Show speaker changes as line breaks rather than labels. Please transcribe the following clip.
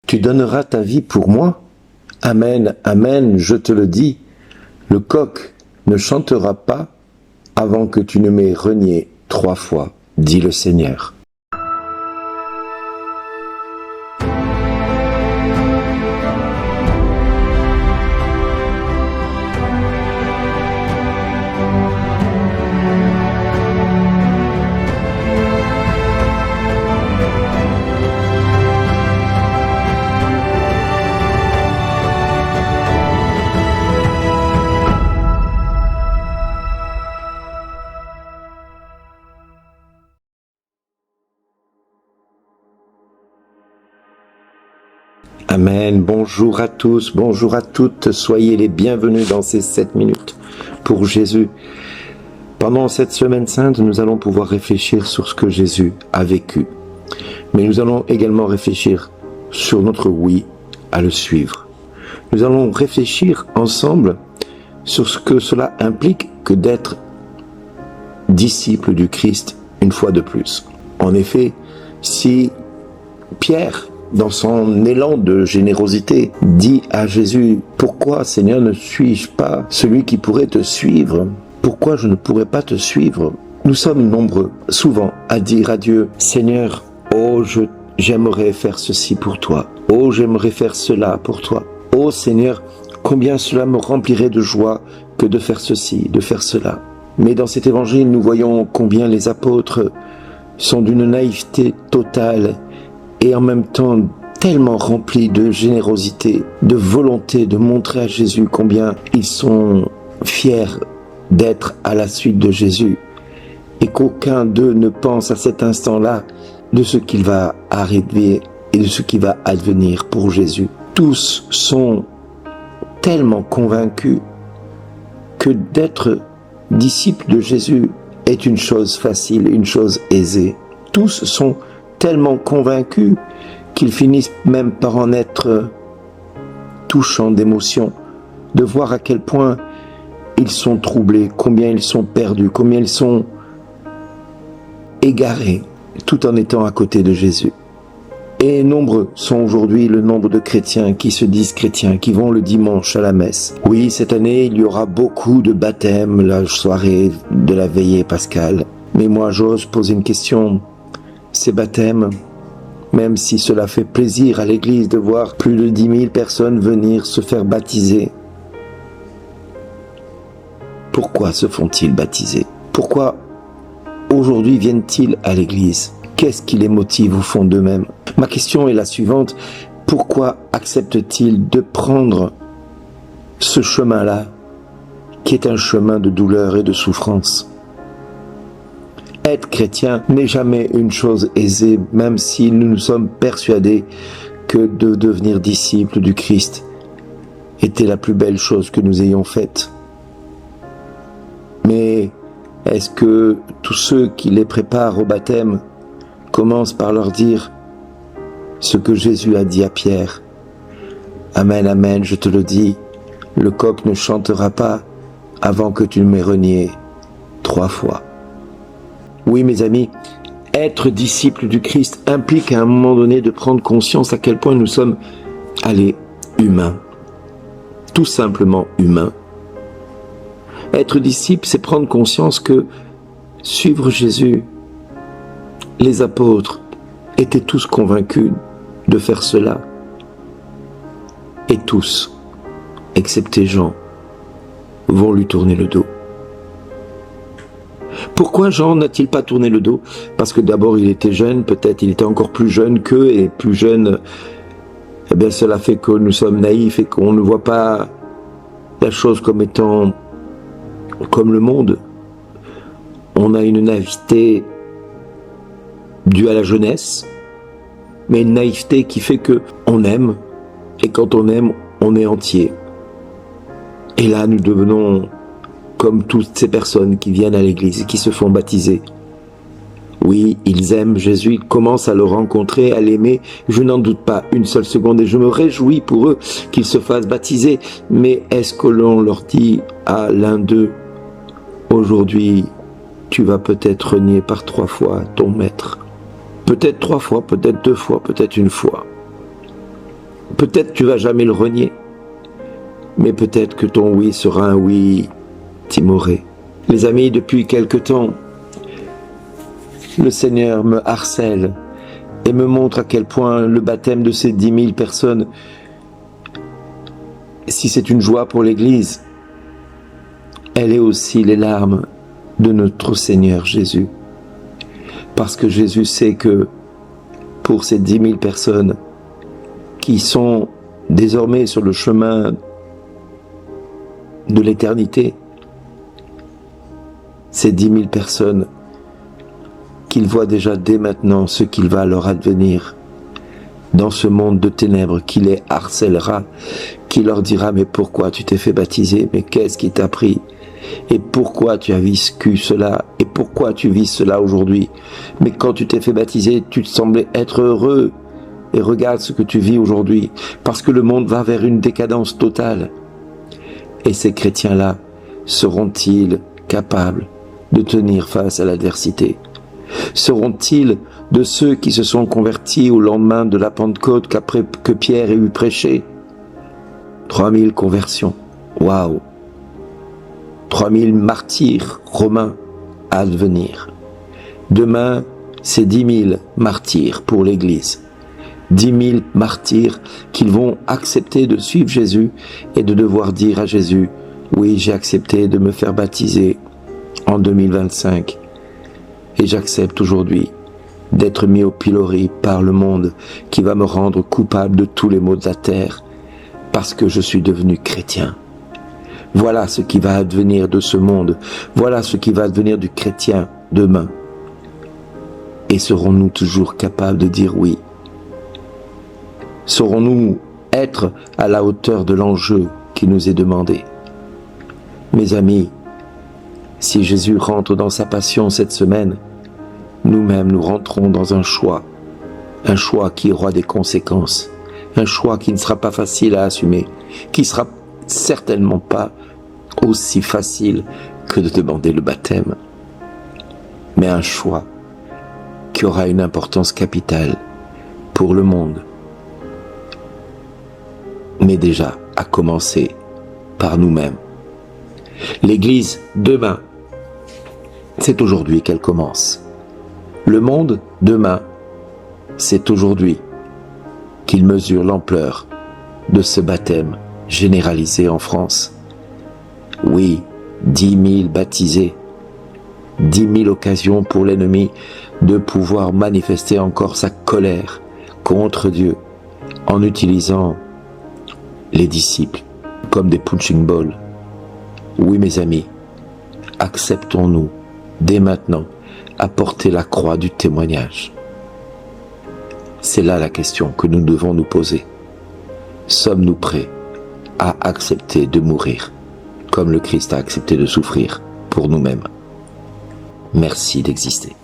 Tu donneras ta vie pour moi? Amen, amen, je te le dis, le coq ne chantera pas avant que tu ne m'aies renié 3 fois, dit le Seigneur. Amen, bonjour à tous, bonjour à toutes, soyez les bienvenus dans ces 7 minutes pour Jésus. Pendant cette semaine sainte, nous allons pouvoir réfléchir sur ce que Jésus a vécu. Mais nous allons également réfléchir sur notre oui à le suivre. Nous allons réfléchir ensemble sur ce que cela implique que d'être disciple du Christ une fois de plus. En effet, si Pierre, dans son élan de générosité, dit à Jésus: « Pourquoi, Seigneur, ne suis-je pas celui qui pourrait te suivre? Pourquoi je ne pourrais pas te suivre ?» Nous sommes nombreux, souvent, à dire à Dieu: « Seigneur, oh, j'aimerais faire ceci pour toi. Oh, j'aimerais faire cela pour toi. Oh, Seigneur, combien cela me remplirait de joie que de faire ceci, de faire cela. » Mais dans cet évangile, nous voyons combien les apôtres sont d'une naïveté totale et en même temps tellement remplis de générosité, de volonté de montrer à Jésus combien ils sont fiers d'être à la suite de Jésus, et qu'aucun d'eux ne pense à cet instant-là de ce qu'il va arriver et de ce qui va advenir pour Jésus. Tous sont tellement convaincus que d'être disciple de Jésus est une chose facile, une chose aisée. Tous sont tellement convaincus qu'ils finissent même par en être touchants d'émotion, de voir à quel point ils sont troublés, combien ils sont perdus, combien ils sont égarés, tout en étant à côté de Jésus. Et nombreux sont aujourd'hui le nombre de chrétiens qui se disent chrétiens, qui vont le dimanche à la messe. Oui, cette année, il y aura beaucoup de baptêmes, la soirée de la veillée pascale. Mais moi, j'ose poser une question. Ces baptêmes, même si cela fait plaisir à l'église de voir plus de 10 000 personnes venir se faire baptiser, pourquoi se font-ils baptiser? Pourquoi aujourd'hui viennent-ils à l'église? Qu'est-ce qui les motive au fond d'eux-mêmes? Ma question est la suivante: pourquoi acceptent-ils de prendre ce chemin-là, qui est un chemin de douleur et de souffrance? Être chrétien n'est jamais une chose aisée, même si nous nous sommes persuadés que de devenir disciple du Christ était la plus belle chose que nous ayons faite. Mais est-ce que tous ceux qui les préparent au baptême commencent par leur dire ce que Jésus a dit à Pierre: « Amen, amen, je te le dis, le coq ne chantera pas avant que tu ne m'aies renié 3 fois. » Oui, mes amis, être disciple du Christ implique à un moment donné de prendre conscience à quel point nous sommes, humains. Tout simplement humains. Être disciple, c'est prendre conscience que suivre Jésus, les apôtres étaient tous convaincus de faire cela. Et tous, excepté Jean, vont lui tourner le dos. Pourquoi Jean n'a-t-il pas tourné le dos? Parce que d'abord il était jeune, peut-être il était encore plus jeune qu'eux, et plus jeune, eh bien cela fait que nous sommes naïfs et qu'on ne voit pas la chose comme étant comme le monde. On a une naïveté due à la jeunesse, mais une naïveté qui fait que on aime, et quand on aime, on est entier. Et là nous devenons comme toutes ces personnes qui viennent à l'église et qui se font baptiser. Oui, ils aiment Jésus, ils commencent à le rencontrer, à l'aimer, je n'en doute pas une seule seconde, et je me réjouis pour eux qu'ils se fassent baptiser. Mais est-ce que l'on leur dit à l'un d'eux: aujourd'hui, tu vas peut-être renier par 3 fois ton maître? Peut-être 3 fois, peut-être 2 fois, peut-être 1 fois. Peut-être tu vas jamais le renier, mais peut-être que ton oui sera un oui timoré. Les amis, depuis quelque temps, le Seigneur me harcèle et me montre à quel point le baptême de ces 10 000 personnes, si c'est une joie pour l'Église, elle est aussi les larmes de notre Seigneur Jésus. Parce que Jésus sait que pour ces 10 000 personnes qui sont désormais sur le chemin de l'éternité, ces 10 000 personnes qu'il voit déjà dès maintenant ce qu'il va leur advenir dans ce monde de ténèbres, qui les harcèlera, qui leur dira « Mais pourquoi tu t'es fait baptiser? Mais qu'est-ce qui t'a pris? Et pourquoi tu as vécu cela? Et pourquoi tu vis cela aujourd'hui? Mais quand tu t'es fait baptiser, tu te semblais être heureux. Et regarde ce que tu vis aujourd'hui, parce que le monde va vers une décadence totale. » Et ces chrétiens-là, seront-ils capables de tenir face à l'adversité? Seront-ils de ceux qui se sont convertis au lendemain de la Pentecôte qu'après que Pierre ait eu prêché? 3000 conversions, waouh! 3000 martyrs romains à devenir. Demain, c'est 10 000 martyrs pour l'Église. 10 000 martyrs qui vont accepter de suivre Jésus et de devoir dire à Jésus « Oui, j'ai accepté de me faire baptiser en 2025 et j'accepte aujourd'hui d'être mis au pilori par le monde qui va me rendre coupable de tous les maux de la terre parce que je suis devenu chrétien. » Voilà ce qui va advenir de ce monde, voilà ce qui va advenir du chrétien demain. Et serons-nous toujours capables de dire oui? Saurons-nous être à la hauteur de l'enjeu qui nous est demandé? Mes amis, si Jésus rentre dans sa passion cette semaine, nous-mêmes nous rentrons dans un choix qui aura des conséquences, un choix qui ne sera pas facile à assumer, qui sera certainement pas aussi facile que de demander le baptême, mais un choix qui aura une importance capitale pour le monde, mais déjà à commencer par nous-mêmes. L'Église, demain, c'est aujourd'hui qu'elle commence. Le monde, demain, c'est aujourd'hui qu'il mesure l'ampleur de ce baptême généralisé en France. Oui, 10 000 baptisés, 10 000 occasions pour l'ennemi de pouvoir manifester encore sa colère contre Dieu en utilisant les disciples comme des punching balls. Oui, mes amis, acceptons-nous dès maintenant à porter la croix du témoignage? C'est là la question que nous devons nous poser. Sommes-nous prêts à accepter de mourir comme le Christ a accepté de souffrir pour nous-mêmes? Merci d'exister.